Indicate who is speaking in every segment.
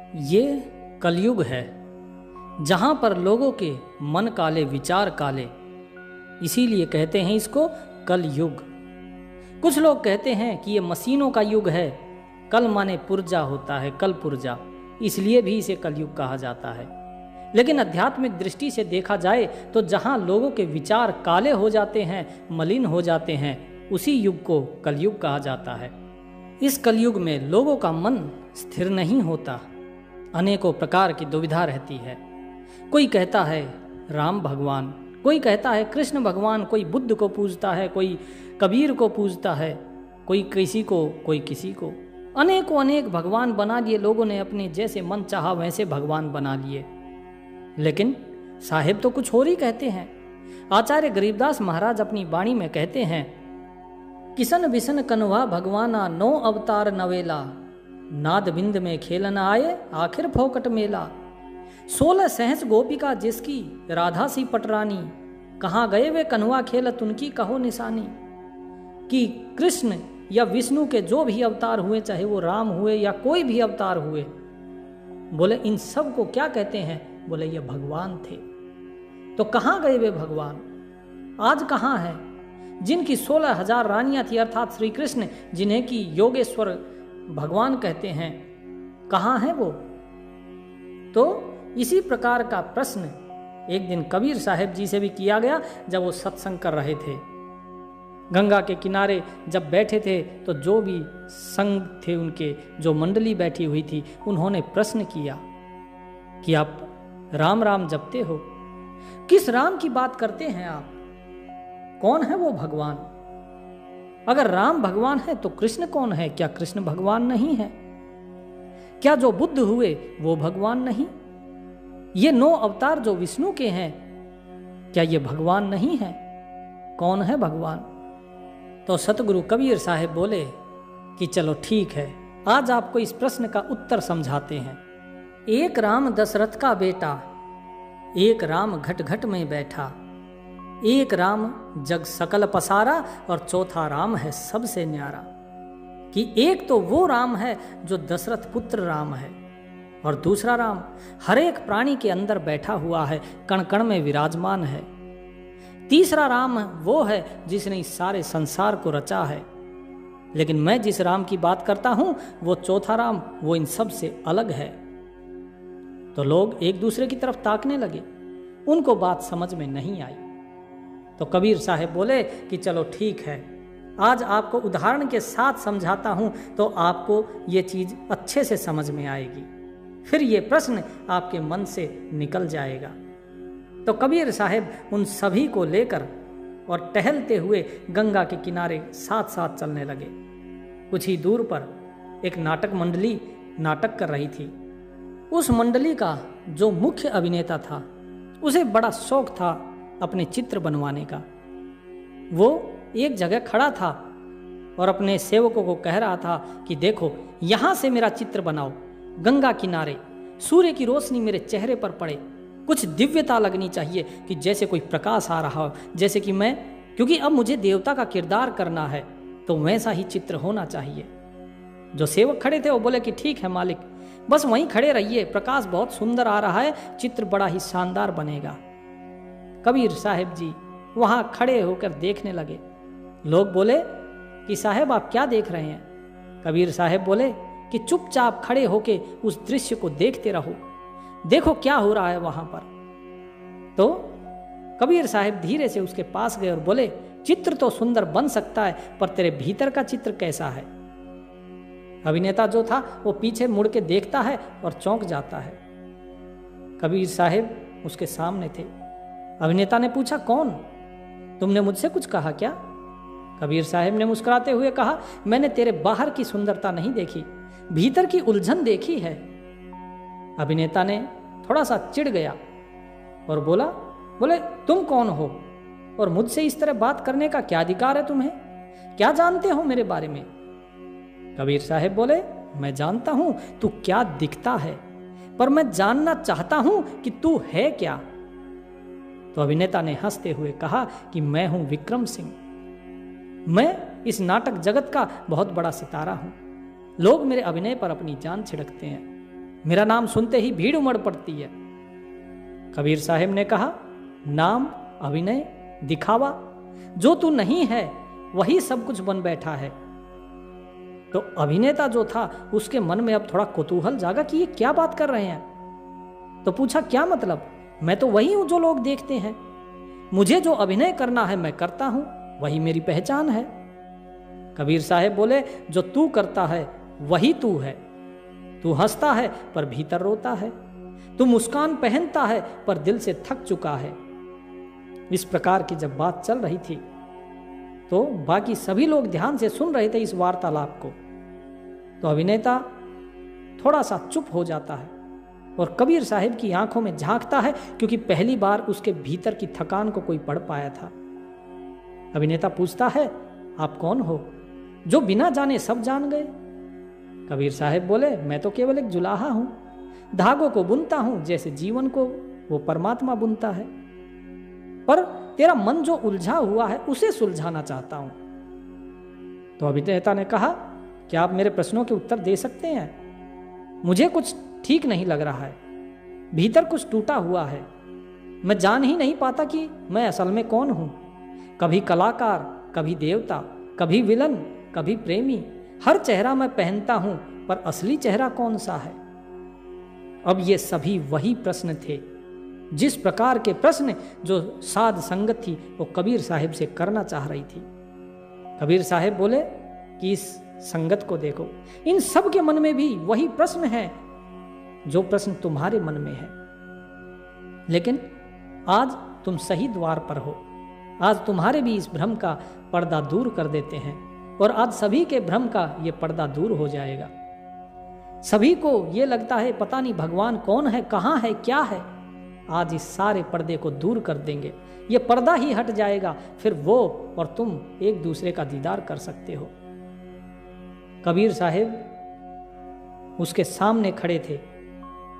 Speaker 1: ये कलयुग है जहाँ पर लोगों के मन काले, विचार काले, इसीलिए कहते हैं इसको कलयुग। कुछ लोग कहते हैं कि ये मशीनों का युग है। कल माने पुर्जा होता है, कल पुर्जा, इसलिए भी इसे कलयुग कहा जाता है। लेकिन आध्यात्मिक दृष्टि से देखा जाए तो जहाँ लोगों के विचार काले हो जाते हैं, मलिन हो जाते हैं, उसी युग को कलयुग कहा जाता है। इस कलयुग में लोगों का मन स्थिर नहीं होता, अनेकों प्रकार की दुविधा रहती है। कोई कहता है राम भगवान, कोई कहता है कृष्ण भगवान, कोई बुद्ध को पूजता है, कोई कबीर को पूजता है, कोई किसी को, कोई किसी को। अनेकों अनेक भगवान बना लिए लोगों ने, अपने जैसे मन चाहा वैसे भगवान बना लिए। लेकिन साहेब तो कुछ और ही कहते हैं। आचार्य गरीबदास महाराज अपनी वाणी में कहते हैं, किसन बिसन कन्वा भगवाना, 9 अवतार नवेला, नाद बिंद में खेलन आए, आखिर फोकट मेला। 16 सहस गोपिका जिसकी, राधा सी पटरानी, कहाँ गए वे कन्वा खेलत उनकी कहो निशानी। कि कृष्ण या विष्णु के जो भी अवतार हुए, चाहे वो राम हुए या कोई भी अवतार हुए, बोले इन सब को क्या कहते हैं? बोले ये भगवान थे। तो कहाँ गए वे भगवान? आज कहाँ है? जिनकी 16,000 रानियां थी, अर्थात श्री कृष्ण, जिन्हें की योगेश्वर भगवान कहते हैं, कहाँ है वो? तो इसी प्रकार का प्रश्न एक दिन कबीर साहब जी से भी किया गया जब वो सत्संग कर रहे थे। गंगा के किनारे जब बैठे थे तो जो भी संग थे उनके, जो मंडली बैठी हुई थी, उन्होंने प्रश्न किया कि आप राम राम जपते हो, किस राम की बात करते हैं आप? कौन है वो भगवान? अगर राम भगवान है तो कृष्ण कौन है? क्या कृष्ण भगवान नहीं है? क्या जो बुद्ध हुए वो भगवान नहीं? ये 9 अवतार जो विष्णु के हैं, क्या ये भगवान नहीं है? कौन है भगवान? तो सतगुरु कबीर साहब बोले कि चलो ठीक है, आज आपको इस प्रश्न का उत्तर समझाते हैं। एक राम दशरथ का बेटा, एक राम घट घट में बैठा, एक राम जग सकल पसारा, और चौथा राम है सबसे न्यारा। कि एक तो वो राम है जो दशरथ पुत्र राम है, और दूसरा राम हर एक प्राणी के अंदर बैठा हुआ है, कण कण में विराजमान है। तीसरा राम वो है जिसने इस सारे संसार को रचा है। लेकिन मैं जिस राम की बात करता हूं वो चौथा राम, वो इन सब से अलग है। तो लोग एक दूसरे की तरफ ताकने लगे, उनको बात समझ में नहीं आई। तो कबीर साहब बोले कि चलो ठीक है, आज आपको उदाहरण के साथ समझाता हूं तो आपको ये चीज अच्छे से समझ में आएगी, फिर ये प्रश्न आपके मन से निकल जाएगा। तो कबीर साहब उन सभी को लेकर और टहलते हुए गंगा के किनारे साथ साथ चलने लगे। कुछ ही दूर पर एक नाटक मंडली नाटक कर रही थी। उस मंडली का जो मुख्य अभिनेता था, उसे बड़ा शौक था अपने चित्र बनवाने का। वो एक जगह खड़ा था और अपने सेवकों को कह रहा था कि देखो, यहां से मेरा चित्र बनाओ, गंगा किनारे, सूर्य की रोशनी मेरे चेहरे पर पड़े, कुछ दिव्यता लगनी चाहिए कि जैसे कोई प्रकाश आ रहा हो, जैसे कि मैं, क्योंकि अब मुझे देवता का किरदार करना है, तो वैसा ही चित्र होना चाहिए। जो सेवक खड़े थे वो बोले कि ठीक है मालिक, बस वहीं खड़े रहिए, प्रकाश बहुत सुंदर आ रहा है, चित्र बड़ा ही शानदार बनेगा। कबीर साहब जी वहां खड़े होकर देखने लगे। लोग बोले कि साहब आप क्या देख रहे हैं? कबीर साहब बोले कि चुपचाप खड़े होके उस दृश्य को देखते रहो, देखो क्या हो रहा है वहां पर। तो कबीर साहब धीरे से उसके पास गए और बोले, चित्र तो सुंदर बन सकता है, पर तेरे भीतर का चित्र कैसा है? अभिनेता जो था वो पीछे मुड़ के देखता है और चौंक जाता है। कबीर साहब उसके सामने थे। अभिनेता ने पूछा, कौन? तुमने मुझसे कुछ कहा क्या? कबीर साहब ने मुस्कुराते हुए कहा, मैंने तेरे बाहर की सुंदरता नहीं देखी, भीतर की उलझन देखी है। अभिनेता ने थोड़ा सा चिढ़ गया और बोले तुम कौन हो और मुझसे इस तरह बात करने का क्या अधिकार है तुम्हें? क्या जानते हो मेरे बारे में? कबीर साहब बोले, मैं जानता हूं तू क्या दिखता है, पर मैं जानना चाहता हूं कि तू है क्या। तो अभिनेता ने हंसते हुए कहा कि मैं हूं विक्रम सिंह, मैं इस नाटक जगत का बहुत बड़ा सितारा हूं, लोग मेरे अभिनय पर अपनी जान छिड़कते हैं। मेरा नाम सुनते ही भीड़ उमड़ पड़ती है। कबीर साहब ने कहा, नाम, अभिनय, दिखावा, जो तू नहीं है वही सब कुछ बन बैठा है। तो अभिनेता जो था उसके मन में अब थोड़ा कुतूहल जागा कि ये क्या बात कर रहे हैं। तो पूछा, क्या मतलब? मैं तो वही हूं जो लोग देखते हैं। मुझे जो अभिनय करना है मैं करता हूं, वही मेरी पहचान है। कबीर साहब बोले, जो तू करता है वही तू है। तू हंसता है पर भीतर रोता है, तू मुस्कान पहनता है पर दिल से थक चुका है। इस प्रकार की जब बात चल रही थी तो बाकी सभी लोग ध्यान से सुन रहे थे इस वार्तालाप को। तो अभिनेता थोड़ा सा चुप हो जाता है और कबीर साहब की आंखों में झांकता है, क्योंकि पहली बार उसके भीतर की थकान को कोई पढ़ पाया था। अभिनेता पूछता है, आप कौन हो जो बिना जाने सब जान गए? कबीर साहब बोले, मैं तो केवल एक जुलाहा हूं, धागों को बुनता हूं जैसे जीवन को वो परमात्मा बुनता है, पर तेरा मन जो उलझा हुआ है उसे सुलझाना चाहता हूं। तो अभिनेता ने कहा, क्या आप मेरे प्रश्नों के उत्तर दे सकते हैं? मुझे कुछ ठीक नहीं लग रहा है, भीतर कुछ टूटा हुआ है। मैं जान ही नहीं पाता कि मैं असल में कौन हूं। कभी कलाकार, कभी देवता, कभी विलन, कभी प्रेमी। हर चेहरा मैं पहनता हूं, पर असली चेहरा कौन सा है? अब ये सभी वही प्रश्न थे, जिस प्रकार के प्रश्न जो साध संगत थी वो कबीर साहब से करना चाह रही थी। कबीर साहब बोले कि इस संगत को देखो, इन सब के मन में भी वही प्रश्न है जो प्रश्न तुम्हारे मन में है, लेकिन आज तुम सही द्वार पर हो। आज तुम्हारे भी इस भ्रम का पर्दा दूर कर देते हैं और आज सभी के भ्रम का ये पर्दा दूर हो जाएगा। सभी को ये लगता है पता नहीं भगवान कौन है, कहाँ है, क्या है। आज इस सारे पर्दे को दूर कर देंगे, ये पर्दा ही हट जाएगा, फिर वो और तुम एक दूसरे का दीदार कर सकते हो। कबीर साहब उसके सामने खड़े थे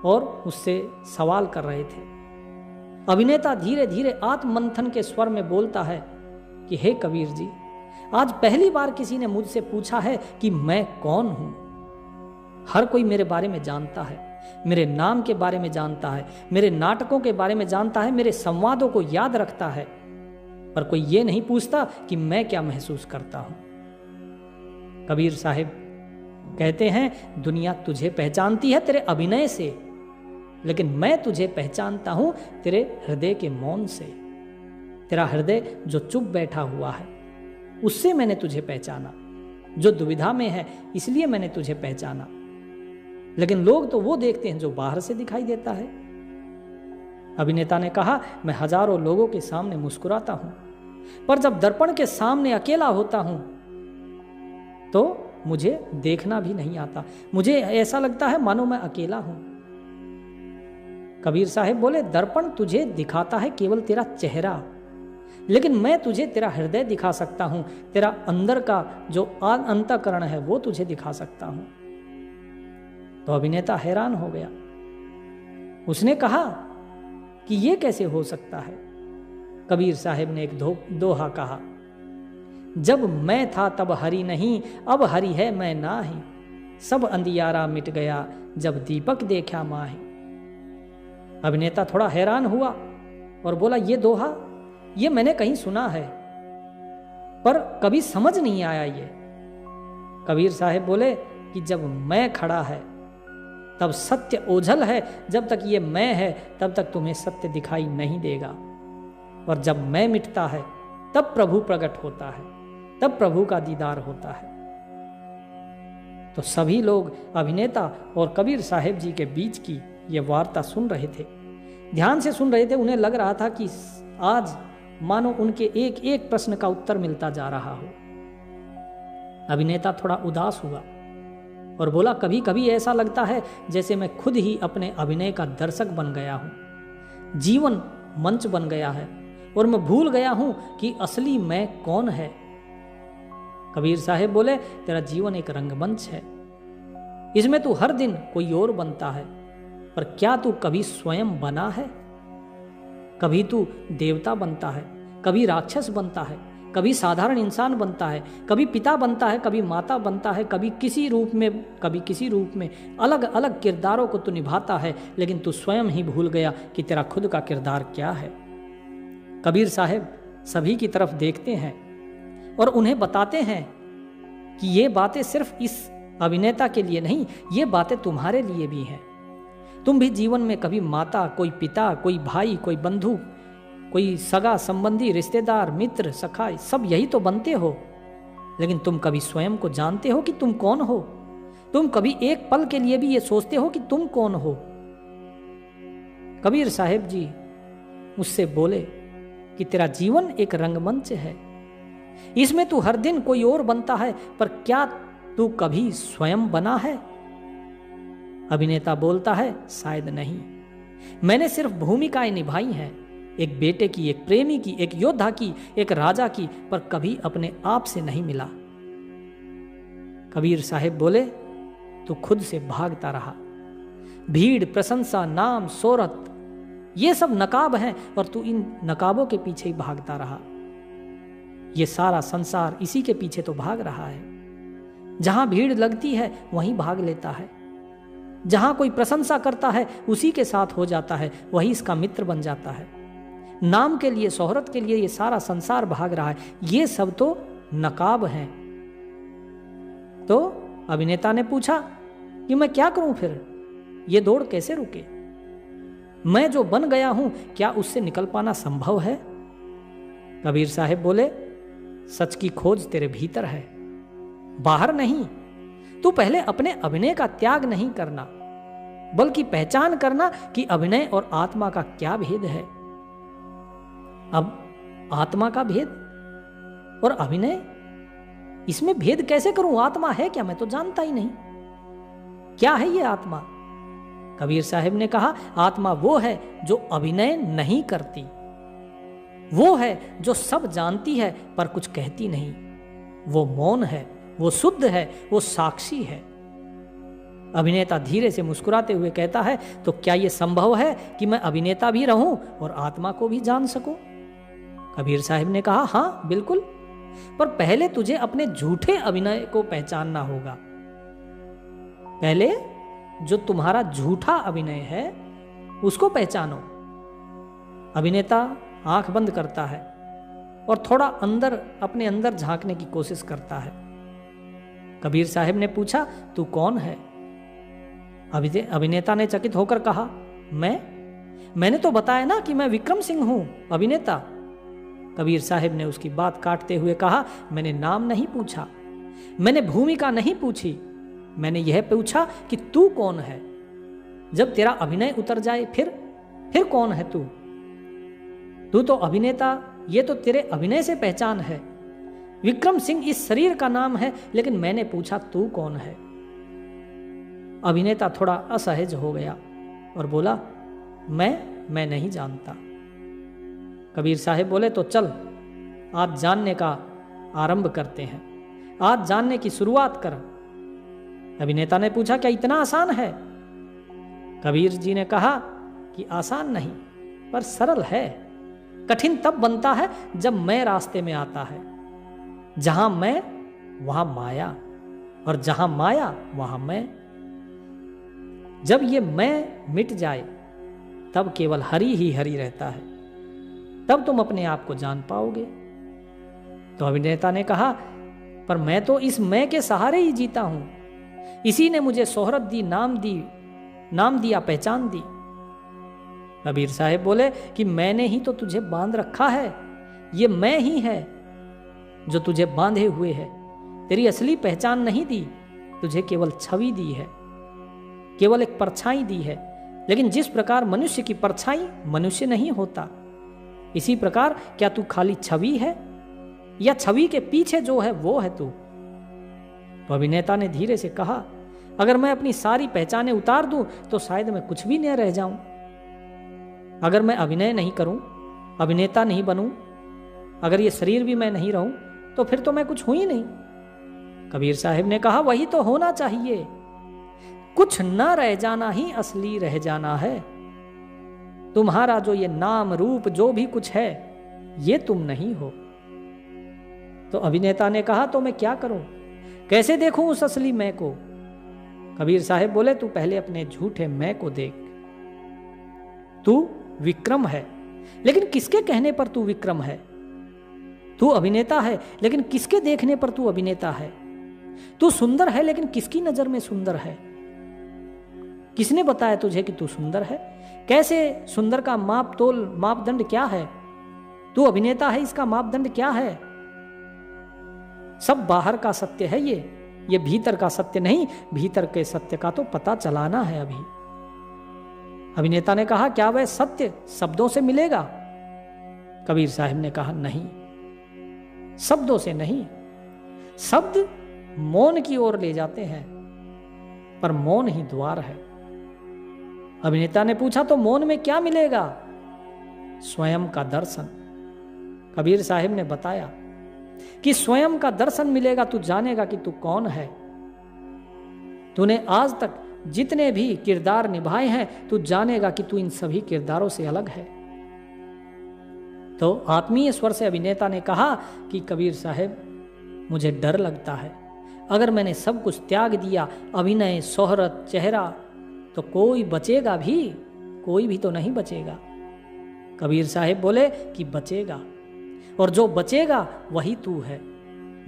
Speaker 1: और उससे सवाल कर रहे थे। अभिनेता धीरे धीरे आत्ममंथन के स्वर में बोलता है कि हे कबीर जी, आज पहली बार किसी ने मुझसे पूछा है कि मैं कौन हूं। हर कोई मेरे बारे में जानता है, मेरे नाम के बारे में जानता है, मेरे नाटकों के बारे में जानता है, मेरे संवादों को याद रखता है, पर कोई ये नहीं पूछता कि मैं क्या महसूस करता हूं। कबीर साहब कहते हैं, दुनिया तुझे पहचानती है तेरे अभिनय से, लेकिन मैं तुझे पहचानता हूं तेरे हृदय के मौन से। तेरा हृदय जो चुप बैठा हुआ है उससे मैंने तुझे पहचाना, जो दुविधा में है इसलिए मैंने तुझे पहचाना। लेकिन लोग तो वो देखते हैं जो बाहर से दिखाई देता है। अभिनेता ने कहा, मैं हजारों लोगों के सामने मुस्कुराता हूं, पर जब दर्पण के सामने अकेला होता हूं तो मुझे देखना भी नहीं आता। मुझे ऐसा लगता है मानो मैं अकेला हूं। कबीर साहब बोले, दर्पण तुझे दिखाता है केवल तेरा चेहरा, लेकिन मैं तुझे तेरा हृदय दिखा सकता हूं। तेरा अंदर का जो अंतःकरण है वो तुझे दिखा सकता हूं। तो अभिनेता हैरान हो गया। उसने कहा कि ये कैसे हो सकता है? कबीर साहब ने एक दोहा कहा, जब मैं था तब हरि नहीं, अब हरि है मैं नाही। सब अंधियारा मिट गया जब दीपक देखा माही। अभिनेता थोड़ा हैरान हुआ और बोला, ये दोहा ये मैंने कहीं सुना है, पर कभी समझ नहीं आया ये। कबीर साहब बोले कि जब मैं खड़ा है तब सत्य ओझल है, जब तक ये मैं है तब तक तुम्हें सत्य दिखाई नहीं देगा, और जब मैं मिटता है तब प्रभु प्रकट होता है, तब प्रभु का दीदार होता है। तो सभी लोग अभिनेता और कबीर साहब जी के बीच की ये वार्ता सुन रहे थे, ध्यान से सुन रहे थे। उन्हें लग रहा था कि आज मानो उनके एक एक प्रश्न का उत्तर मिलता जा रहा हो। अभिनेता थोड़ा उदास हुआ और बोला, कभी कभी ऐसा लगता है जैसे मैं खुद ही अपने अभिनय का दर्शक बन गया हूं। जीवन मंच बन गया है और मैं भूल गया हूं कि असली मैं कौन है। कबीर साहब बोले, तेरा जीवन एक रंगमंच है, इसमें तू हर दिन कोई और बनता है, पर क्या तू कभी स्वयं बना है? कभी तू देवता बनता है, कभी राक्षस बनता है, कभी साधारण इंसान बनता है, कभी पिता बनता है, कभी माता बनता है, कभी किसी रूप में, कभी किसी रूप में। अलग अलग किरदारों को तू निभाता है, लेकिन तू स्वयं ही भूल गया कि तेरा खुद का किरदार क्या है। कबीर साहब सभी की तरफ देखते हैं और उन्हें बताते हैं कि ये बातें सिर्फ इस अभिनेता के लिए नहीं, ये बातें तुम्हारे लिए भी हैं। तुम भी जीवन में कभी माता, कोई पिता, कोई भाई, कोई बंधु, कोई सगा संबंधी, रिश्तेदार, मित्र, सखा, सब यही तो बनते हो। लेकिन तुम कभी स्वयं को जानते हो कि तुम कौन हो? तुम कभी एक पल के लिए भी ये सोचते हो कि तुम कौन हो? कबीर साहब जी उससे बोले कि तेरा जीवन एक रंगमंच है, इसमें तू हर दिन कोई और बनता है, पर क्या तू कभी स्वयं बना है? अभिनेता बोलता है, शायद नहीं। मैंने सिर्फ भूमिकाएं निभाई हैं, एक बेटे की, एक प्रेमी की, एक योद्धा की, एक राजा की, पर कभी अपने आप से नहीं मिला। कबीर साहब बोले, तू खुद से भागता रहा। भीड़, प्रशंसा, नाम, शोहरत, ये सब नकाब हैं और तू इन नकाबों के पीछे ही भागता रहा। ये सारा संसार इसी के पीछे तो भाग रहा है। जहां भीड़ लगती है वहीं भाग लेता है, जहां कोई प्रशंसा करता है उसी के साथ हो जाता है, वही इसका मित्र बन जाता है। नाम के लिए, शोहरत के लिए ये सारा संसार भाग रहा है, ये सब तो नकाब हैं। तो अभिनेता ने पूछा कि मैं क्या करूं फिर, ये दौड़ कैसे रुके? मैं जो बन गया हूं, क्या उससे निकल पाना संभव है? कबीर साहब बोले, सच की खोज तेरे भीतर है, बाहर नहीं। तू पहले अपने अभिनय का त्याग नहीं करना, बल्कि पहचान करना कि अभिनय और आत्मा का क्या भेद है। अब आत्मा का भेद और अभिनय, इसमें भेद कैसे करूं? आत्मा है क्या? मैं तो जानता ही नहीं। क्या है ये आत्मा? कबीर साहब ने कहा, आत्मा वो है जो अभिनय नहीं करती, वो है जो सब जानती है पर कुछ कहती नहीं, वो मौन है, वो शुद्ध है, वो साक्षी है। अभिनेता धीरे से मुस्कुराते हुए कहता है, तो क्या यह संभव है कि मैं अभिनेता भी रहूं और आत्मा को भी जान सकूं? कबीर साहब ने कहा, हां बिल्कुल, पर पहले तुझे अपने झूठे अभिनय को पहचानना होगा। पहले जो तुम्हारा झूठा अभिनय है उसको पहचानो। अभिनेता आंख बंद करता है और थोड़ा अंदर, अपने अंदर झांकने की कोशिश करता है। कबीर साहब ने पूछा, तू कौन है? अभिनेता ने चकित होकर कहा, मैंने तो बताया ना कि मैं विक्रम सिंह हूं, अभिनेता। कबीर साहब ने उसकी बात काटते हुए कहा, मैंने नाम नहीं पूछा, मैंने भूमिका नहीं पूछी, मैंने यह पूछा कि तू कौन है। जब तेरा अभिनय उतर जाए फिर कौन है तू? तू तो अभिनेता, ये तो तेरे अभिनय से पहचान है। विक्रम सिंह इस शरीर का नाम है, लेकिन मैंने पूछा तू कौन है? अभिनेता थोड़ा असहज हो गया और बोला, मैं नहीं जानता। कबीर साहब बोले, तो चल आज जानने का आरंभ करते हैं, आज जानने की शुरुआत कर। अभिनेता ने पूछा, क्या इतना आसान है? कबीर जी ने कहा कि आसान नहीं पर सरल है। कठिन तब बनता है जब मैं रास्ते में आता है। जहां मैं वहां माया, और जहां माया वहां मैं। जब ये मैं मिट जाए तब केवल हरि ही हरि रहता है, तब तुम अपने आप को जान पाओगे। तो अभिनेता ने कहा, पर मैं तो इस मैं के सहारे ही जीता हूं, इसी ने मुझे शोहरत दी, नाम दिया, पहचान दी। कबीर साहब बोले कि मैंने ही तो तुझे बांध रखा है, ये मैं ही है जो तुझे बांधे हुए है। तेरी असली पहचान नहीं दी, तुझे केवल छवि दी है, केवल एक परछाई दी है। लेकिन जिस प्रकार मनुष्य की परछाई मनुष्य नहीं होता, इसी प्रकार क्या तू खाली छवि है, या छवि के पीछे जो है वो है तू? तो अभिनेता ने धीरे से कहा, अगर मैं अपनी सारी पहचानें उतार दूं तो शायद मैं कुछ भी न रह जाऊं। अगर मैं अभिनय नहीं करूं, अभिनेता नहीं बनूं, अगर ये शरीर भी मैं नहीं रहूं, तो फिर तो मैं कुछ हूं ही नहीं। कबीर साहब ने कहा, वही तो होना चाहिए, कुछ न रह जाना ही असली रह जाना है। तुम्हारा जो ये नाम रूप जो भी कुछ है, ये तुम नहीं हो। तो अभिनेता ने कहा, तो मैं क्या करूं, कैसे देखूं उस असली मैं को? कबीर साहब बोले, तू पहले अपने झूठे मैं को देख। तू विक्रम है, लेकिन किसके कहने पर तू विक्रम है? तू अभिनेता है, लेकिन किसके देखने पर तू अभिनेता है? तू सुंदर है, लेकिन किसकी नजर में सुंदर है? किसने बताया तुझे कि तू सुंदर है? कैसे सुंदर का मापदंड क्या है? तू अभिनेता है, इसका मापदंड क्या है? सब बाहर का सत्य है ये भीतर का सत्य नहीं। भीतर के सत्य का तो पता चलाना है अभी। अभिनेता ने कहा, क्या वह सत्य शब्दों से मिलेगा? कबीर साहब ने कहा, नहीं, शब्दों से नहीं। शब्द मौन की ओर ले जाते हैं, पर मौन ही द्वार है। अभिनेता ने पूछा, तो मौन में क्या मिलेगा? स्वयं का दर्शन। कबीर साहब ने बताया कि स्वयं का दर्शन मिलेगा, तू जानेगा कि तू कौन है। तूने आज तक जितने भी किरदार निभाए हैं, तू जानेगा कि तू इन सभी किरदारों से अलग है। तो आत्मीय स्वर से अभिनेता ने कहा कि कबीर साहब, मुझे डर लगता है, अगर मैंने सब कुछ त्याग दिया, अभिनय, शोहरत, चेहरा, तो कोई बचेगा भी? कोई भी तो नहीं बचेगा। कबीर साहब बोले कि बचेगा, और जो बचेगा वही तू है।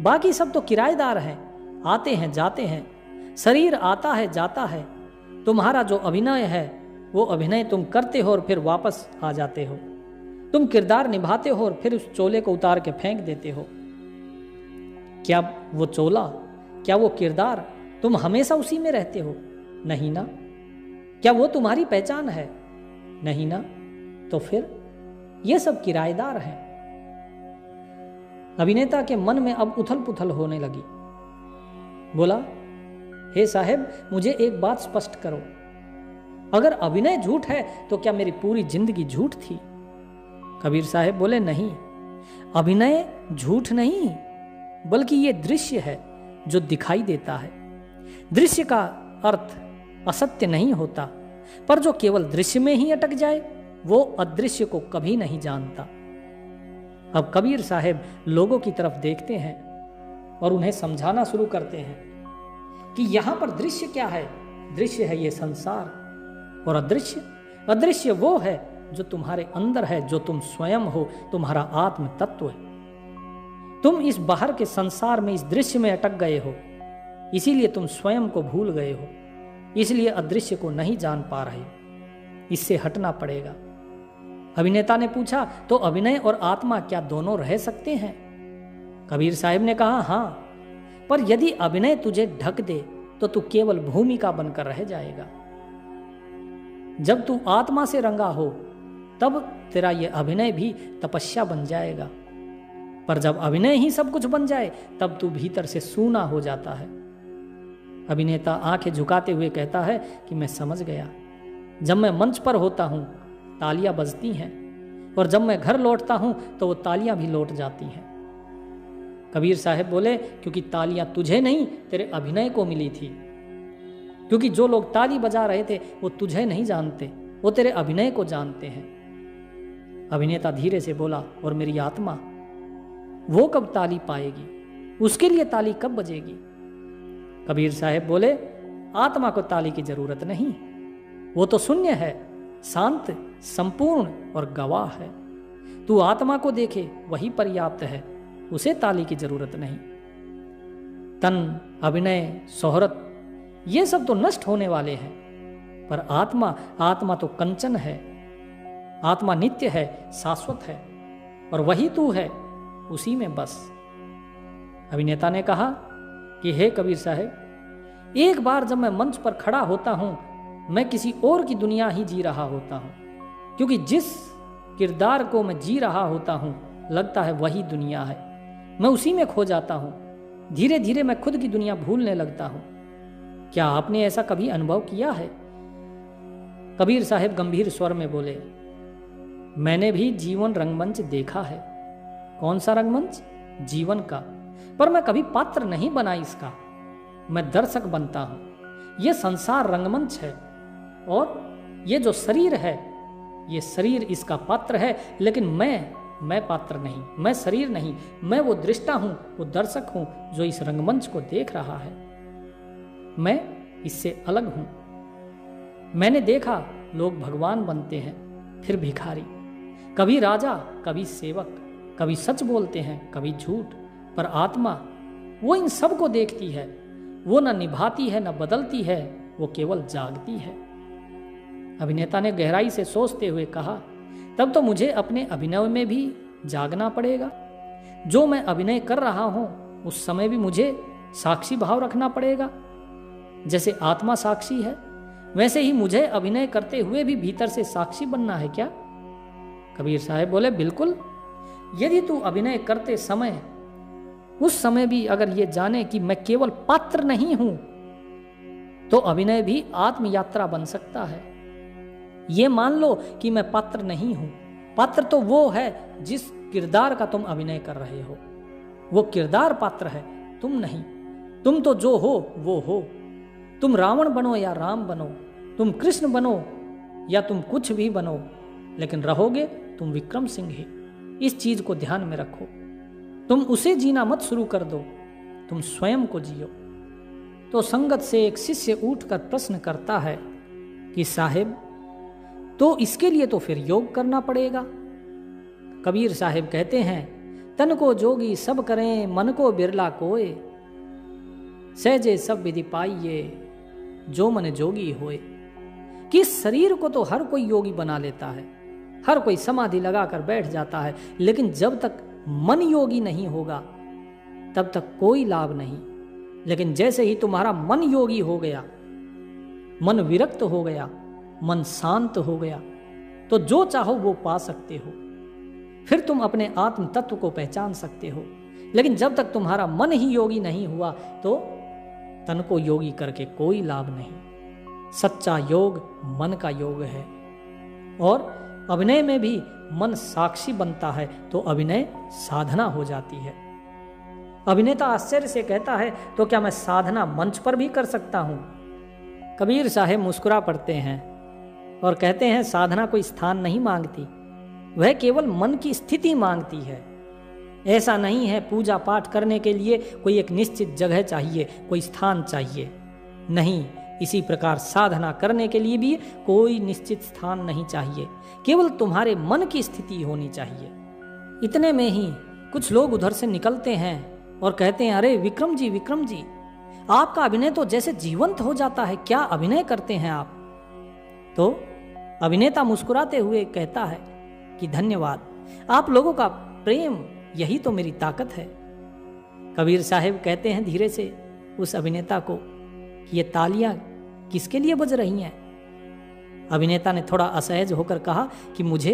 Speaker 1: बाकी सब तो किराएदार हैं, आते हैं जाते हैं, शरीर आता है जाता है। तुम्हारा जो अभिनय है वो अभिनय तुम करते हो और फिर वापस आ जाते हो। तुम किरदार निभाते हो और फिर उस चोले को उतार के फेंक देते हो। क्या वो चोला, क्या वो किरदार तुम हमेशा उसी में रहते हो? नहीं ना। क्या वो तुम्हारी पहचान है? नहीं ना। तो फिर ये सब किराएदार हैं। अभिनेता के मन में अब उथल पुथल होने लगी। बोला, हे साहब, मुझे एक बात स्पष्ट करो, अगर अभिनय झूठ है तो क्या मेरी पूरी जिंदगी झूठ थी? कबीर साहब बोले, नहीं, अभिनय झूठ नहीं, बल्कि ये दृश्य है जो दिखाई देता है। दृश्य का अर्थ असत्य नहीं होता, पर जो केवल दृश्य में ही अटक जाए वो अदृश्य को कभी नहीं जानता। अब कबीर साहब लोगों की तरफ देखते हैं और उन्हें समझाना शुरू करते हैं कि यहां पर दृश्य क्या है? दृश्य है ये संसार, और अदृश्य वो है जो तुम्हारे अंदर है, जो तुम स्वयं हो, तुम्हारा आत्म तत्व है। तुम इस बाहर के संसार में, इस दृश्य में अटक गए हो, इसीलिए तुम स्वयं को भूल गए हो, इसलिए अदृश्य को नहीं जान पा रहे। इससे हटना पड़ेगा। अभिनेता ने पूछा, तो अभिनय और आत्मा क्या दोनों रह सकते हैं? कबीर साहब ने कहा, हाँ, पर यदि अभिनय तुझे ढक दे तो तू केवल भूमिका बनकर रह जाएगा। जब तू आत्मा से रंगा हो तब तेरा यह अभिनय भी तपस्या बन जाएगा, पर जब अभिनय ही सब कुछ बन जाए तब तू भीतर से सूना हो जाता है। अभिनेता आंखें झुकाते हुए कहता है कि मैं समझ गया। जब मैं मंच पर होता हूं तालियां बजती हैं, और जब मैं घर लौटता हूं तो वो तालियां भी लौट जाती हैं। कबीर साहब बोले, क्योंकि तालियां तुझे नहीं तेरे अभिनय को मिली थी। क्योंकि जो लोग ताली बजा रहे थे वो तुझे नहीं जानते, वो तेरे अभिनय को जानते हैं। अभिनेता धीरे से बोला, और मेरी आत्मा, वो कब ताली पाएगी? उसके लिए ताली कब बजेगी? कबीर साहब बोले, आत्मा को ताली की जरूरत नहीं, वो तो शून्य है, शांत, संपूर्ण और गवाह है। तू आत्मा को देखे वही पर्याप्त है, उसे ताली की जरूरत नहीं। तन, अभिनय, शोहरत, ये सब तो नष्ट होने वाले हैं, पर आत्मा तो कंचन है। आत्मा नित्य है, शाश्वत है, और वही तू है, उसी में बस। अभिनेता ने कहा कि हे कबीर साहब, एक बार जब मैं मंच पर खड़ा होता हूं मैं किसी और की दुनिया ही जी रहा होता हूं, क्योंकि जिस किरदार को मैं जी रहा होता हूं लगता है वही दुनिया है। मैं उसी में खो जाता हूं, धीरे धीरे मैं खुद की दुनिया भूलने लगता हूं। क्या आपने ऐसा कभी अनुभव किया है? कबीर साहब गंभीर स्वर में बोले, मैंने भी जीवन रंगमंच देखा है। कौन सा रंगमंच? जीवन का। पर मैं कभी पात्र नहीं बना इसका, मैं दर्शक बनता हूं। यह संसार रंगमंच है, और ये जो शरीर है, ये शरीर इसका पात्र है, लेकिन मैं मैं पात्र नहीं, मैं शरीर नहीं, मैं वो दृष्टा हूं, वो दर्शक हूं जो इस रंगमंच को देख रहा है। मैं इससे अलग हूं। मैंने देखा लोग भगवान बनते हैं, फिर भिखारी, कभी राजा, कभी सेवक, कभी सच बोलते हैं, कभी झूठ, पर आत्मा वो इन सब को देखती है। वो न निभाती है, न बदलती है, वो केवल जागती है। अभिनेता ने गहराई से सोचते हुए कहा, तब तो मुझे अपने अभिनय में भी जागना पड़ेगा। जो मैं अभिनय कर रहा हूं उस समय भी मुझे साक्षी भाव रखना पड़ेगा। जैसे आत्मा साक्षी है, वैसे ही मुझे अभिनय करते हुए भी भीतर से साक्षी बनना है क्या? कबीर साहब बोले, बिल्कुल। यदि तू अभिनय करते समय उस समय भी अगर ये जाने कि मैं केवल पात्र नहीं हूं, तो अभिनय भी आत्म यात्रा बन सकता है। ये मान लो कि मैं पात्र नहीं हूं। पात्र तो वो है जिस किरदार का तुम अभिनय कर रहे हो, वो किरदार पात्र है, तुम नहीं। तुम तो जो हो वो हो। तुम रावण बनो या राम बनो, तुम कृष्ण बनो या तुम कुछ भी बनो, लेकिन रहोगे तुम विक्रम सिंह ही। इस चीज को ध्यान में रखो। तुम उसे जीना मत शुरू कर दो, तुम स्वयं को जियो। तो संगत से एक शिष्य उठकर प्रश्न करता है कि साहेब, तो इसके लिए तो फिर योग करना पड़ेगा। कबीर साहब कहते हैं, तन को जोगी सब करें, मन को बिरला कोय, सहजे सब विधि पाइये, जो मन जोगी होए। कि शरीर को तो हर कोई योगी बना लेता है, हर कोई समाधि लगाकर बैठ जाता है, लेकिन जब तक मन योगी नहीं होगा तब तक कोई लाभ नहीं। लेकिन जैसे ही तुम्हारा मन योगी हो गया, मन विरक्त हो गया, मन शांत हो गया, तो जो चाहो वो पा सकते हो। फिर तुम अपने आत्म तत्व को पहचान सकते हो। लेकिन जब तक तुम्हारा मन ही योगी नहीं हुआ तो तन को योगी करके कोई लाभ नहीं। सच्चा योग मन का योग है। और अभिनय में भी मन साक्षी बनता है तो अभिनय साधना हो जाती है। अभिनेता आश्चर्य से कहता है, तो क्या मैं साधना मंच पर भी कर सकता हूं? कबीर साहब मुस्कुरा पड़ते हैं और कहते हैं, साधना कोई स्थान नहीं मांगती, वह केवल मन की स्थिति मांगती है। ऐसा नहीं है पूजा पाठ करने के लिए कोई एक निश्चित जगह चाहिए, कोई स्थान चाहिए, नहीं। इसी प्रकार साधना करने के लिए भी कोई निश्चित स्थान नहीं चाहिए, केवल तुम्हारे मन की स्थिति होनी चाहिए। इतने में ही कुछ लोग उधर से निकलते हैं और कहते हैं, अरे विक्रम जी, आपका अभिनय तो जैसे जीवंत हो जाता है, क्या अभिनय करते हैं आप? तो अभिनेता मुस्कुराते हुए कहता है कि धन्यवाद, आप लोगों का प्रेम यही तो मेरी ताकत है। कबीर साहब कहते हैं धीरे से उस अभिनेता को कि ये तालियां किसके लिए बज रही हैं? अभिनेता ने थोड़ा असहज होकर कहा कि मुझे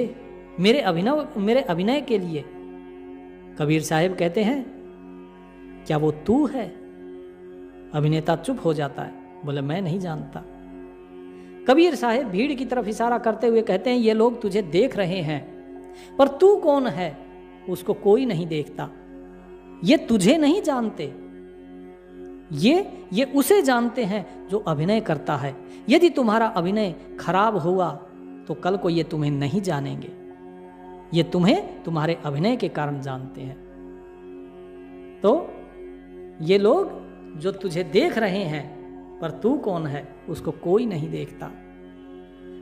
Speaker 1: मेरे अभिनय के लिए। कबीर साहब कहते हैं, क्या वो तू है? अभिनेता चुप हो जाता है, बोले मैं नहीं जानता। कबीर साहब भीड़ की तरफ इशारा करते हुए कहते हैं, ये लोग तुझे देख रहे हैं, पर तू कौन है उसको कोई नहीं देखता। ये तुझे नहीं जानते, ये उसे जानते हैं जो अभिनय करता है। यदि तुम्हारा अभिनय खराब हुआ तो कल को ये तुम्हें नहीं जानेंगे, ये तुम्हें तुम्हारे अभिनय के कारण जानते हैं। तो ये लोग जो तुझे देख रहे हैं, पर तू कौन है उसको कोई नहीं देखता।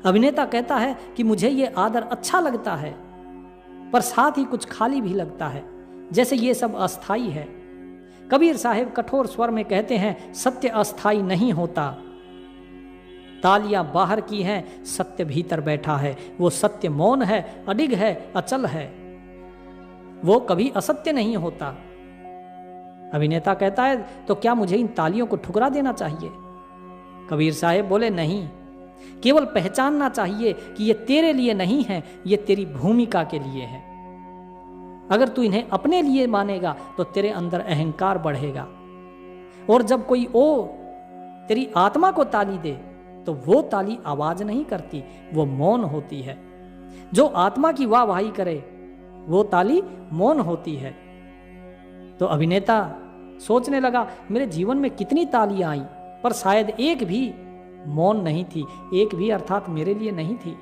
Speaker 1: अभिनेता कहता है कि मुझे ये आदर अच्छा लगता है, पर साथ ही कुछ खाली भी लगता है, जैसे ये सब अस्थाई है। कबीर साहब कठोर स्वर में कहते हैं, सत्य अस्थाई नहीं होता। तालियां बाहर की हैं, सत्य भीतर बैठा है। वो सत्य मौन है, अडिग है, अचल है, वो कभी असत्य नहीं होता। अभिनेता कहता है, तो क्या मुझे इन तालियों को ठुकरा देना चाहिए? कबीर साहब बोले, नहीं, केवल पहचानना चाहिए कि ये तेरे लिए नहीं है, ये तेरी भूमिका के लिए है। अगर तू इन्हें अपने लिए मानेगा तो तेरे अंदर अहंकार बढ़ेगा, और जब कोई तेरी आत्मा को ताली दे तो वो ताली आवाज नहीं करती, वो मौन होती है। जो आत्मा की वाहवाही करे वो ताली मौन होती है। तो अभिनेता सोचने लगा, मेरे जीवन में कितनी तालियां आई, पर शायद एक भी मौन नहीं थी, एक भी अर्थात मेरे लिए नहीं थी।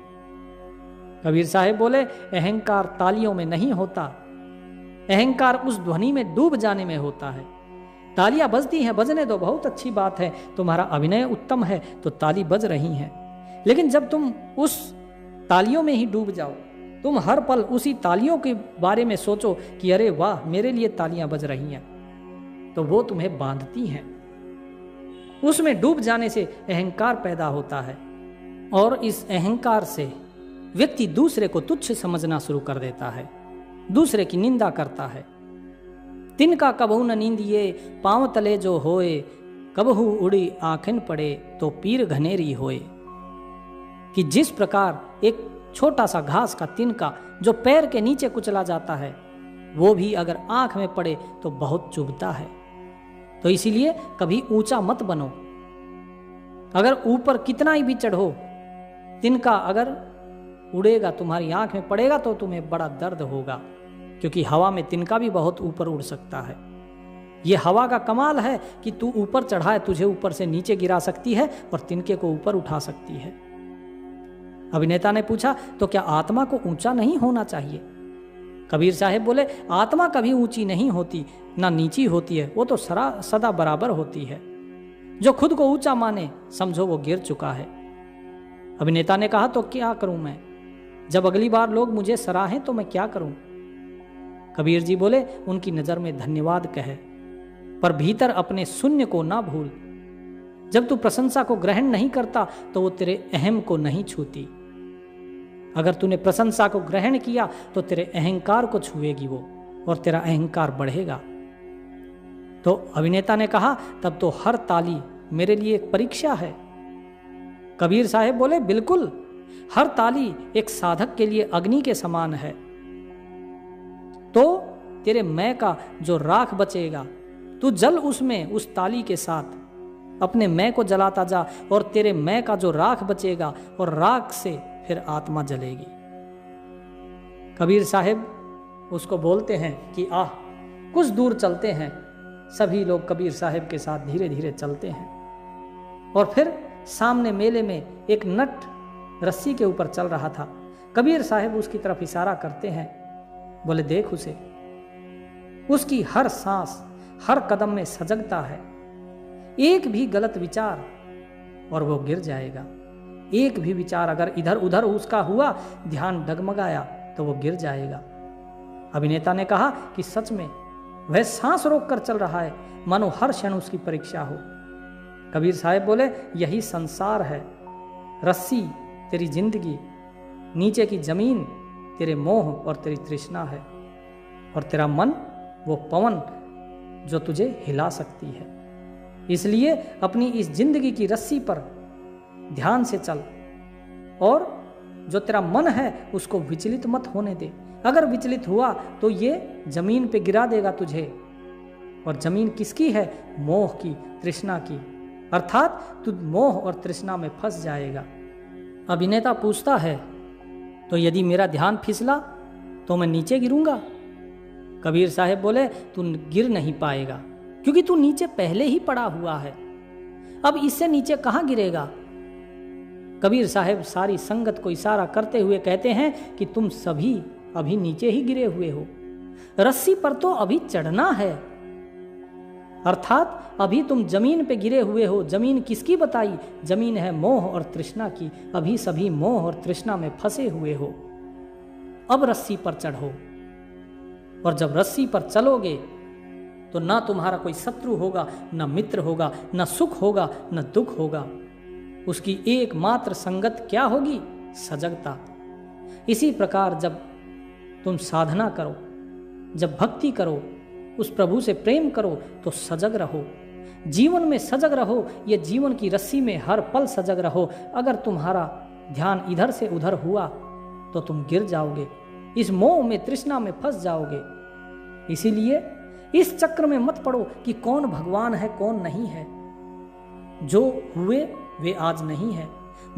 Speaker 1: कबीर साहब बोले, अहंकार तालियों में नहीं होता, अहंकार उस ध्वनि में डूब जाने में होता है। तालियां बजती हैं, बजने दो, बहुत अच्छी बात है, तुम्हारा अभिनय उत्तम है तो ताली बज रही हैं। लेकिन जब तुम उस तालियों में ही डूब जाओ, तुम हर पल उसी तालियों के बारे में सोचो कि अरे वाह मेरे लिए तालियां बज रही हैं, तो वो तुम्हें बांधती हैं। उसमें डूब जाने से अहंकार पैदा होता है और इस अहंकार से व्यक्ति दूसरे को तुच्छ समझना शुरू कर देता है, दूसरे की निंदा करता है। तिनका कबहू न नींदिए पांव तले जो होए, कबहू उड़ी आंखिन पड़े तो पीर घनेरी होए। कि जिस प्रकार एक छोटा सा घास का तिनका जो पैर के नीचे कुचला जाता है, वो भी अगर आंख में पड़े तो बहुत चुभता है। तो इसीलिए कभी ऊंचा मत बनो। अगर ऊपर कितना ही भी चढ़ो, तिनका अगर उड़ेगा, तुम्हारी आंख में पड़ेगा तो तुम्हें बड़ा दर्द होगा, क्योंकि हवा में तिनका भी बहुत ऊपर उड़ सकता है। यह हवा का कमाल है कि तू ऊपर चढ़ाए, तुझे ऊपर से नीचे गिरा सकती है और तिनके को ऊपर उठा सकती है। अभिनेता ने पूछा, तो क्या आत्मा को ऊंचा नहीं होना चाहिए? कबीर साहब बोले, आत्मा कभी ऊंची नहीं होती, ना नीची होती है, वो तो सदा बराबर होती है। जो खुद को ऊंचा माने, समझो वो गिर चुका है। अभिनेता ने कहा, तो क्या करूं मैं? जब अगली बार लोग मुझे सराहें तो मैं क्या करूं? कबीर जी बोले, उनकी नजर में धन्यवाद कहे, पर भीतर अपने शून्य को ना भूल। जब तू प्रशंसा को ग्रहण नहीं करता तो वो तेरे अहम को नहीं छूती। अगर तूने प्रशंसा को ग्रहण किया तो तेरे अहंकार को छुएगी वो, और तेरा अहंकार बढ़ेगा। तो अभिनेता ने कहा, तब तो हर ताली मेरे लिए एक परीक्षा है। कबीर साहब बोले, बिल्कुल, हर ताली एक साधक के लिए अग्नि के समान है। तो तेरे मैं का जो राख बचेगा, तू जल उसमें, उस ताली के साथ अपने मैं को जलाता जा, और तेरे मैं का जो राख बचेगा, और राख से फिर आत्मा जलेगी। कबीर साहब उसको बोलते हैं कि आह, कुछ दूर चलते हैं। सभी लोग कबीर साहब के साथ धीरे धीरे चलते हैं, और फिर सामने मेले में एक नट रस्सी के ऊपर चल रहा था। कबीर साहब उसकी तरफ इशारा करते हैं, बोले, देख उसे, उसकी हर सांस हर कदम में सजगता है। एक भी गलत विचार और वो गिर जाएगा। एक भी विचार अगर इधर उधर उसका हुआ, ध्यान डगमगाया, तो वो गिर जाएगा। अभिनेता ने कहा कि सच में वह सांस रोक कर चल रहा है, मानो हर क्षण उसकी परीक्षा हो। कबीर साहब बोले, यही संसार है। रस्सी तेरी जिंदगी, नीचे की जमीन तेरे मोह और तेरी तृष्णा है, और तेरा मन वो पवन जो तुझे हिला सकती है। इसलिए अपनी इस जिंदगी की रस्सी पर ध्यान से चल, और जो तेरा मन है उसको विचलित मत होने दे। अगर विचलित हुआ तो ये जमीन पे गिरा देगा तुझे, और जमीन किसकी है? मोह की, तृष्णा की। अर्थात तू मोह और तृष्णा में फंस जाएगा। अभिनेता पूछता है, तो यदि मेरा ध्यान फिसला तो मैं नीचे गिरूंगा? कबीर साहब बोले, तू गिर नहीं पाएगा, क्योंकि तू नीचे पहले ही पड़ा हुआ है। अब इससे नीचे कहां गिरेगा? कबीर साहब सारी संगत को इशारा करते हुए कहते हैं कि तुम सभी अभी नीचे ही गिरे हुए हो। रस्सी पर तो अभी चढ़ना है, अर्थात अभी तुम जमीन पे गिरे हुए हो। जमीन किसकी बताई? जमीन है मोह और तृष्णा की। अभी सभी मोह और तृष्णा में फंसे हुए हो। अब रस्सी पर चढ़ो, और जब रस्सी पर चलोगे तो ना तुम्हारा कोई शत्रु होगा, ना मित्र होगा, ना सुख होगा, ना दुख होगा। उसकी एकमात्र संगत क्या होगी? सजगता। इसी प्रकार जब तुम साधना करो, जब भक्ति करो, उस प्रभु से प्रेम करो, तो सजग रहो, जीवन में सजग रहो। ये जीवन की रस्सी में हर पल सजग रहो। अगर तुम्हारा ध्यान इधर से उधर हुआ तो तुम गिर जाओगे, इस मोह में, तृष्णा में फंस जाओगे। इसीलिए इस चक्र में मत पड़ो कि कौन भगवान है कौन नहीं है। जो हुए वे आज नहीं है,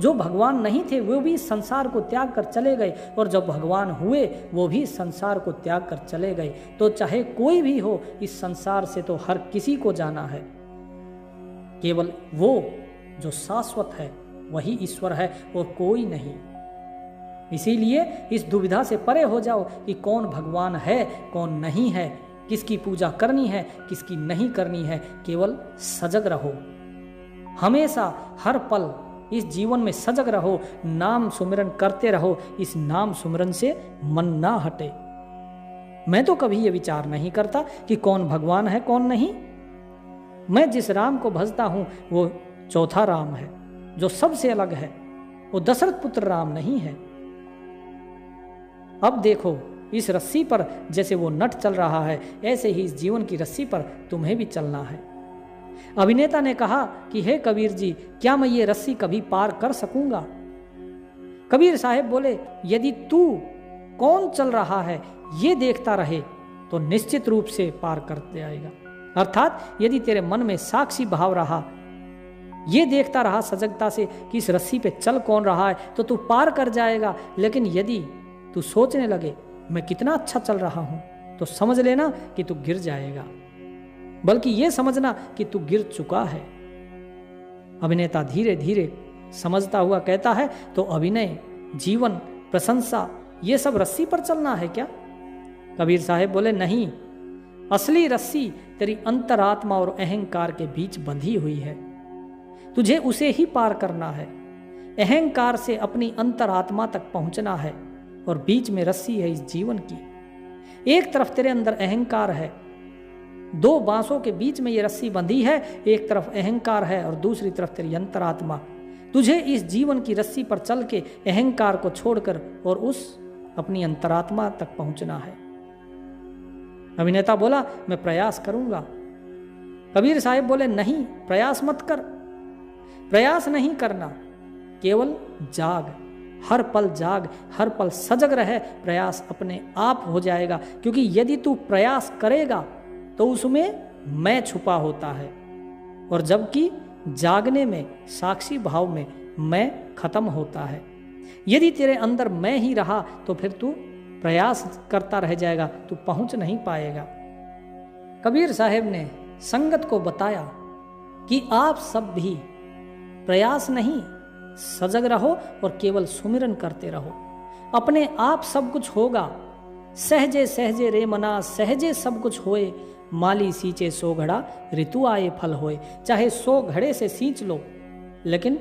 Speaker 1: जो भगवान नहीं थे वो भी संसार को त्याग कर चले गए, और जब भगवान हुए वो भी संसार को त्याग कर चले गए। तो चाहे कोई भी हो, इस संसार से तो हर किसी को जाना है। केवल वो जो शाश्वत है वही ईश्वर है, और कोई नहीं। इसीलिए इस दुविधा से परे हो जाओ कि कौन भगवान है, कौन नहीं है, किसकी पूजा करनी है, किसकी नहीं करनी है। केवल सजग रहो, हमेशा हर पल इस जीवन में सजग रहो, नाम सुमिरन करते रहो। इस नाम सुमिरन से मन ना हटे। मैं तो कभी ये विचार नहीं करता कि कौन भगवान है, कौन नहीं। मैं जिस राम को भजता हूं वो चौथा राम है, जो सबसे अलग है। वो दशरथ पुत्र राम नहीं है। अब देखो, इस रस्सी पर जैसे वो नट चल रहा है, ऐसे ही इस जीवन की रस्सी पर तुम्हें भी चलना है। अभिनेता ने कहा कि हे कबीर जी, क्या मैं ये रस्सी कभी पार कर सकूंगा? कबीर साहब बोले, यदि तू कौन चल रहा है ये देखता रहे तो निश्चित रूप से पार करते आएगा। अर्थात यदि तेरे मन में साक्षी भाव रहा, ये देखता रहा सजगता से कि इस रस्सी पे चल कौन रहा है, तो तू पार कर जाएगा। लेकिन यदि तू सोचने लगे मैं कितना अच्छा चल रहा हूं, तो समझ लेना कि तू गिर जाएगा, बल्कि ये समझना कि तू गिर चुका है। अभिनेता धीरे धीरे समझता हुआ कहता है, तो अभिनय, जीवन, प्रशंसा, ये सब रस्सी पर चलना है क्या? कबीर साहब बोले, नहीं, असली रस्सी तेरी अंतरात्मा और अहंकार के बीच बंधी हुई है। तुझे उसे ही पार करना है। अहंकार से अपनी अंतरात्मा तक पहुंचना है, और बीच में रस्सी है इस जीवन की। एक तरफ तेरे अंदर अहंकार है, दो बांसों के बीच में ये रस्सी बंधी है। एक तरफ अहंकार है और दूसरी तरफ तेरी अंतरात्मा। तुझे इस जीवन की रस्सी पर चल के अहंकार को छोड़कर और उस अपनी अंतरात्मा तक पहुंचना है। अभिनेता बोला, मैं प्रयास करूंगा। कबीर साहब बोले, नहीं, प्रयास मत कर। प्रयास नहीं करना, केवल जाग, हर पल जाग, हर पल सजग रहे। प्रयास अपने आप हो जाएगा, क्योंकि यदि तू प्रयास करेगा तो उसमें मैं छुपा होता है, और जबकि जागने में, साक्षी भाव में मैं खत्म होता है। यदि तेरे अंदर मैं ही रहा तो फिर तू प्रयास करता रह जाएगा, तू पहुंच नहीं पाएगा। कबीर साहब ने संगत को बताया कि आप सब भी प्रयास नहीं, सजग रहो और केवल सुमिरन करते रहो। अपने आप सब कुछ होगा। सहजे सहजे रे मना, सहजे सब कुछ होए। माली सींचे 100 घड़ा, ऋतु आए फल होए। चाहे 100 घड़े से सींच लो, लेकिन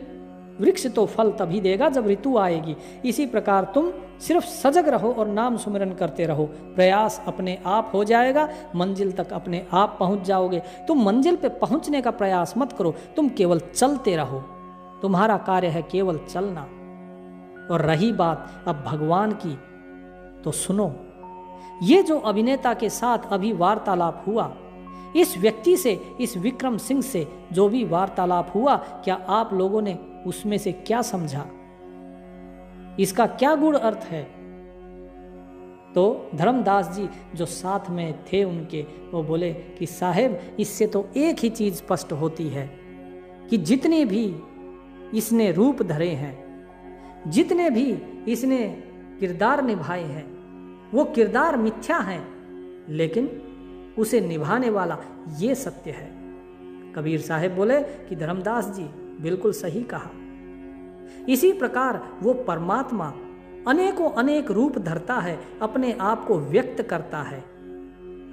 Speaker 1: वृक्ष तो फल तभी देगा जब ऋतु आएगी। इसी प्रकार तुम सिर्फ सजग रहो और नाम सुमिरन करते रहो। प्रयास अपने आप हो जाएगा, मंजिल तक अपने आप पहुंच जाओगे। तुम मंजिल पे पहुंचने का प्रयास मत करो, तुम केवल चलते रहो। तुम्हारा कार्य है केवल चलना। और रही बात अब भगवान की, तो सुनो। ये जो अभिनेता के साथ अभी वार्तालाप हुआ, इस व्यक्ति से, इस विक्रम सिंह से जो भी वार्तालाप हुआ, क्या आप लोगों ने उसमें से क्या समझा? इसका क्या गुण अर्थ है? तो धर्मदास जी जो साथ में थे उनके, वो बोले कि साहेब, इससे तो एक ही चीज स्पष्ट होती है कि जितने भी इसने रूप धरे हैं, जितने भी इसने किरदार निभाए हैं, वो किरदार मिथ्या हैं, लेकिन उसे निभाने वाला ये सत्य है। कबीर साहब बोले कि धर्मदास जी बिल्कुल सही कहा। इसी प्रकार वो परमात्मा अनेकों अनेक रूप धरता है, अपने आप को व्यक्त करता है,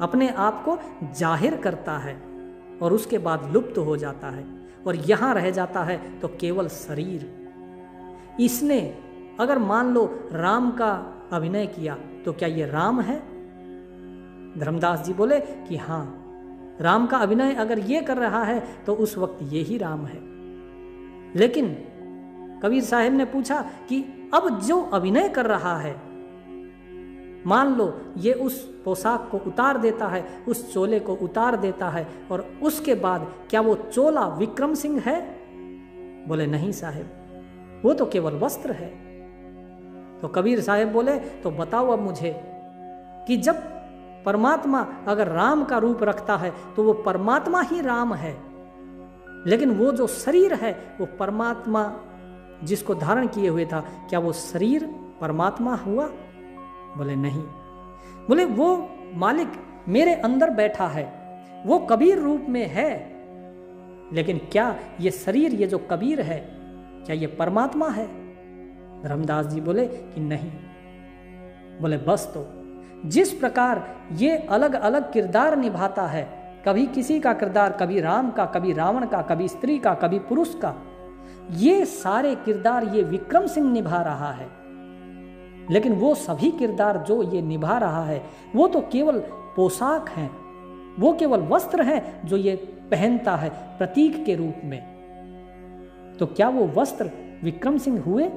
Speaker 1: अपने आप को जाहिर करता है, और उसके बाद लुप्त हो जाता है, और यहां रह जाता है तो केवल शरीर। इसने अगर मान लो राम का अभिनय किया, तो क्या ये राम है? धर्मदास जी बोले कि हाँ, राम का अभिनय अगर ये कर रहा है तो उस वक्त ये ही राम है। लेकिन कबीर साहब ने पूछा कि अब जो अभिनय कर रहा है, मान लो ये उस पोशाक को उतार देता है, उस चोले को उतार देता है, और उसके बाद क्या वो चोला विक्रम सिंह है? बोले नहीं साहब, वो तो केवल वस्त्र है। तो कबीर साहब बोले, तो बताओ अब मुझे कि जब परमात्मा अगर राम का रूप रखता है तो वो परमात्मा ही राम है, लेकिन वो जो शरीर है वो परमात्मा जिसको धारण किए हुए था, क्या वो शरीर परमात्मा हुआ? बोले नहीं। बोले वो मालिक मेरे अंदर बैठा है, वो कबीर रूप में है, लेकिन क्या ये शरीर, ये जो कबीर है, क्या ये परमात्मा है? धर्मदास जी बोले कि नहीं। बोले बस तो जिस प्रकार ये अलग अलग किरदार निभाता है, कभी किसी का किरदार, कभी राम का, कभी रावण का, कभी स्त्री का, कभी पुरुष का, ये सारे किरदार ये विक्रम सिंह निभा रहा है। लेकिन वो सभी किरदार जो ये निभा रहा है वो तो केवल पोशाक हैं, वो केवल वस्त्र है जो ये पहनता है प्रतीक के रूप में। तो क्या वो वस्त्र विक्रम सिंह हुए?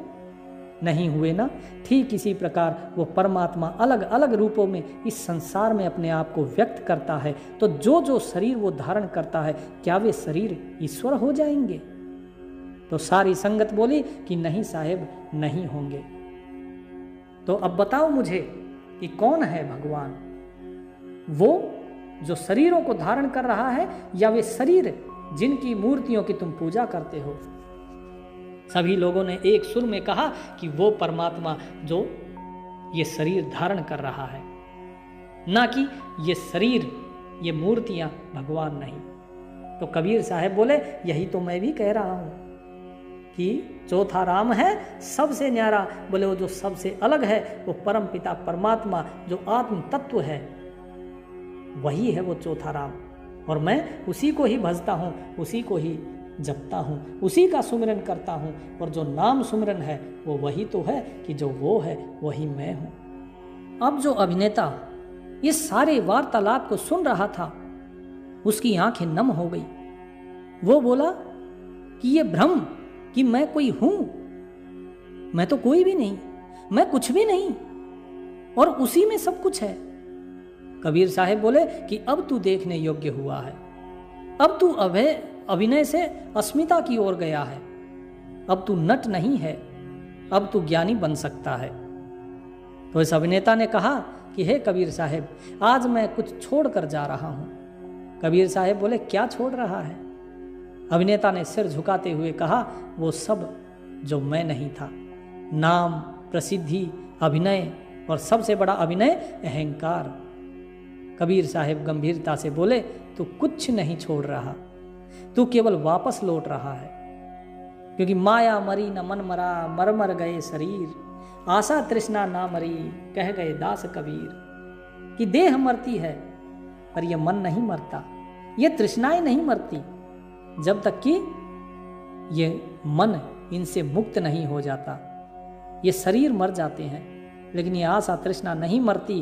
Speaker 1: नहीं हुए ना। ठीक इसी प्रकार वो परमात्मा अलग अलग रूपों में इस संसार में अपने आप को व्यक्त करता है। तो जो जो शरीर वो धारण करता है, क्या वे शरीर ईश्वर हो जाएंगे? तो सारी संगत बोली कि नहीं साहेब, नहीं होंगे। तो अब बताओ मुझे कि कौन है भगवान? वो जो शरीरों को धारण कर रहा है, या वे शरीर जिनकी मूर्तियों की तुम पूजा करते हो? सभी लोगों ने एक सुर में कहा कि वो परमात्मा जो ये शरीर धारण कर रहा है, ना कि ये शरीर, ये मूर्तियां भगवान नहीं। तो कबीर साहब बोले यही तो मैं भी कह रहा हूं कि चौथा राम है सबसे न्यारा। बोले वो जो सबसे अलग है वो परम पिता परमात्मा जो आत्म तत्व है, वही है वो चौथा राम। और मैं उसी को ही भजता हूं, उसी को ही जपता हूं, उसी का सुमिरन करता हूं। और जो नाम सुमिरन है वो वही तो है कि जो वो है वही मैं हूं। अब जो अभिनेता इस सारे वार्तालाप को सुन रहा था, उसकी आंखें नम हो गई। वो बोला कि ये भ्रम कि मैं कोई हूं, मैं तो कोई भी नहीं, मैं कुछ भी नहीं, और उसी में सब कुछ है। कबीर साहब बोले कि अब तू देखने योग्य हुआ है, अब तू अभिनय से अस्मिता की ओर गया है, अब तू नट नहीं है, अब तू ज्ञानी बन सकता है। तो इस अभिनेता ने कहा कि हे कबीर साहब, आज मैं कुछ छोड़ कर जा रहा हूं। कबीर साहब बोले क्या छोड़ रहा है? अभिनेता ने सिर झुकाते हुए कहा वो सब जो मैं नहीं था, नाम, प्रसिद्धि, अभिनय, और सबसे बड़ा अभिनय अहंकार। कबीर साहब गंभीरता से बोले तू कुछ नहीं छोड़ रहा, तू केवल वापस लौट रहा है। क्योंकि माया मरी न मन मरा, मर मर गए शरीर, आशा तृष्णा ना मरी, कह गए दास कबीर। कि देह मरती है पर यह मन नहीं मरता, ये तृष्णाएं नहीं मरती, जब तक कि ये मन इनसे मुक्त नहीं हो जाता। ये शरीर मर जाते हैं, लेकिन ये आशा तृष्णा नहीं मरती।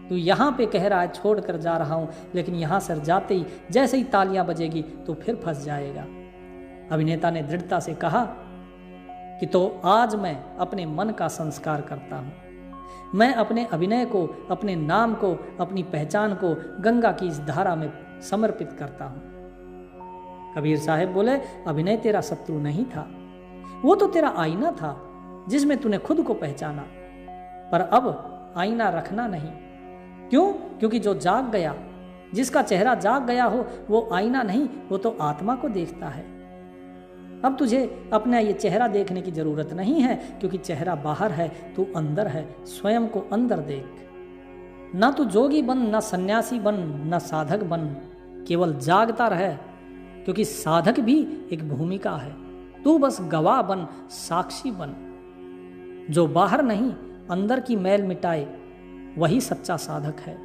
Speaker 1: तू यहाँ पे कह रहा है छोड़ कर जा रहा हूँ, लेकिन यहाँ से जाते ही जैसे ही तालियां बजेगी तो फिर फंस जाएगा। अभिनेता ने दृढ़ता से कहा कि तो आज मैं अपने मन का संस्कार करता हूँ, मैं अपने अभिनय को, अपने नाम को, अपनी पहचान को गंगा की इस धारा में समर्पित करता हूँ। कबीर साहब बोले अभिनय तेरा शत्रु नहीं था, वो तो तेरा आईना था जिसमें तूने खुद को पहचाना। पर अब आईना रखना नहीं। क्यों? क्योंकि जो जाग गया, जिसका चेहरा जाग गया हो, वो आईना नहीं, वो तो आत्मा को देखता है। अब तुझे अपना ये चेहरा देखने की जरूरत नहीं है, क्योंकि चेहरा बाहर है, तू अंदर है। स्वयं को अंदर देख। ना तू जोगी बन, ना सन्यासी बन, ना साधक बन, केवल जागता रहे, क्योंकि साधक भी एक भूमिका है। तू बस गवाह बन, साक्षी बन। जो बाहर नहीं अंदर की मैल मिटाए, वही सच्चा साधक है।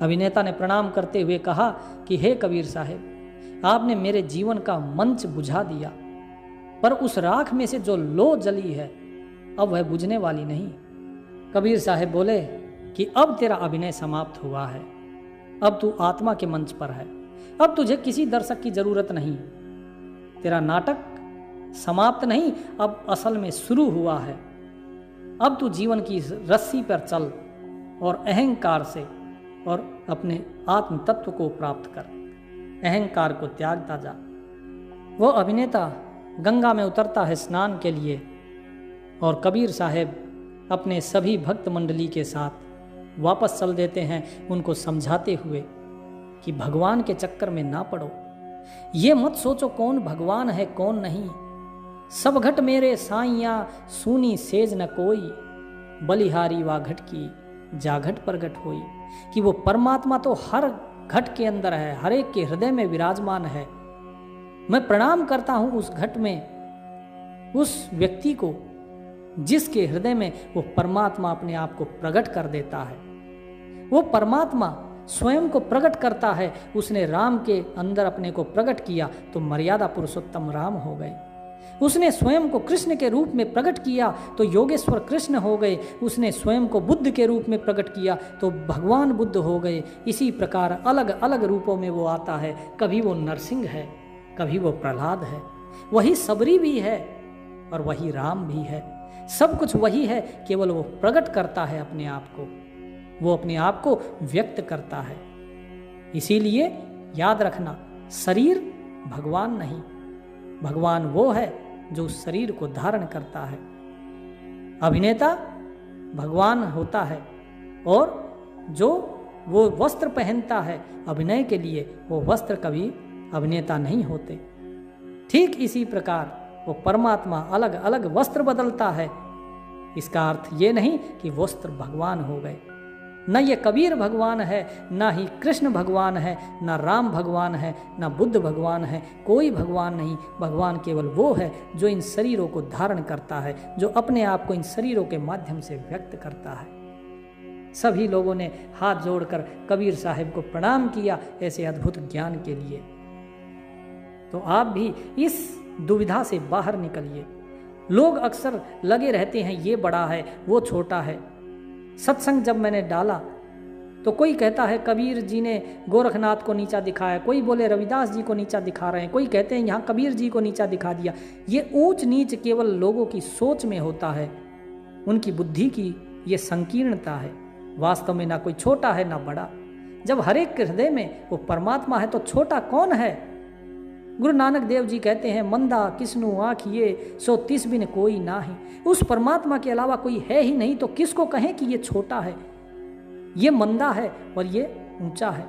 Speaker 1: अभिनेता ने प्रणाम करते हुए कहा कि हे कबीर साहब, आपने मेरे जीवन का मंच बुझा दिया, पर उस राख में से जो लो जली है अब वह बुझने वाली नहीं। कबीर साहब बोले कि अब तेरा अभिनय समाप्त हुआ है, अब तू आत्मा के मंच पर है, अब तुझे किसी दर्शक की जरूरत नहीं। तेरा नाटक समाप्त नहीं, अब असल में शुरू हुआ है। अब तू जीवन की रस्सी पर चल और अहंकार से और अपने आत्म तत्व को प्राप्त कर, अहंकार को त्यागता जा। वो अभिनेता गंगा में उतरता है स्नान के लिए, और कबीर साहब अपने सभी भक्त मंडली के साथ वापस चल देते हैं, उनको समझाते हुए कि भगवान के चक्कर में ना पड़ो। ये मत सोचो कौन भगवान है कौन नहीं। सब घट मेरे साइया, सूनी सेज न कोई, बलिहारी वा घट की जाघट प्रगट होई। कि वो परमात्मा तो हर घट के अंदर है, हर एक के हृदय में विराजमान है। मैं प्रणाम करता हूं उस घट में उस व्यक्ति को जिसके हृदय में वो परमात्मा अपने आप को प्रकट कर देता है। वो परमात्मा स्वयं को प्रकट करता है। उसने राम के अंदर अपने को प्रकट किया तो मर्यादा पुरुषोत्तम राम हो गए। उसने स्वयं को कृष्ण के रूप में प्रकट किया तो योगेश्वर कृष्ण हो गए। उसने स्वयं को बुद्ध के रूप में प्रकट किया तो भगवान बुद्ध हो गए। इसी प्रकार अलग अलग रूपों में वो आता है। कभी वो नरसिंह है, कभी वो प्रहलाद है, वही सबरी भी है और वही राम भी है। सब कुछ वही है, केवल वो प्रकट करता है अपने आप को, वो अपने आप को व्यक्त करता है। इसीलिए याद रखना, शरीर भगवान नहीं, भगवान वो है जो उस शरीर को धारण करता है। अभिनेता भगवान होता है और जो वो वस्त्र पहनता है अभिनय के लिए, वो वस्त्र कभी अभिनेता नहीं होते। ठीक इसी प्रकार वो परमात्मा अलग अलग वस्त्र बदलता है। इसका अर्थ ये नहीं कि वस्त्र भगवान हो गए। न ये कबीर भगवान है, ना ही कृष्ण भगवान है, ना राम भगवान है, ना बुद्ध भगवान है। कोई भगवान नहीं। भगवान केवल वो है जो इन शरीरों को धारण करता है, जो अपने आप को इन शरीरों के माध्यम से व्यक्त करता है। सभी लोगों ने हाथ जोड़कर कबीर साहिब को प्रणाम किया ऐसे अद्भुत ज्ञान के लिए। तो आप भी इस दुविधा से बाहर निकलिए। लोग अक्सर लगे रहते हैं ये बड़ा है, वो छोटा है। सत्संग जब मैंने डाला तो कोई कहता है कबीर जी ने गोरखनाथ को नीचा दिखाया, कोई बोले रविदास जी को नीचा दिखा रहे हैं, कोई कहते हैं यहाँ कबीर जी को नीचा दिखा दिया। ये ऊंच नीच केवल लोगों की सोच में होता है, उनकी बुद्धि की ये संकीर्णता है। वास्तव में ना कोई छोटा है ना बड़ा। जब हर एक के हृदय में वो परमात्मा है तो छोटा कौन है? गुरु नानक देव जी कहते हैं, मंदा किसनु आँखिए सो तिस बिन कोई ना ही। उस परमात्मा के अलावा कोई है ही नहीं, तो किसको कहें कि ये छोटा है, ये मंदा है और ये ऊंचा है?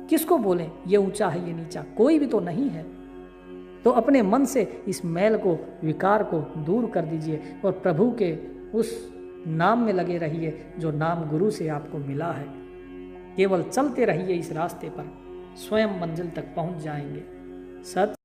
Speaker 1: किसको बोलें ये ऊंचा है ये नीचा? कोई भी तो नहीं है। तो अपने मन से इस मैल को, विकार को दूर कर दीजिए और प्रभु के उस नाम में लगे रहिए जो नाम गुरु से आपको मिला है। केवल चलते रहिए इस रास्ते पर, स्वयं मंजिल तक पहुंच जाएंगे। सत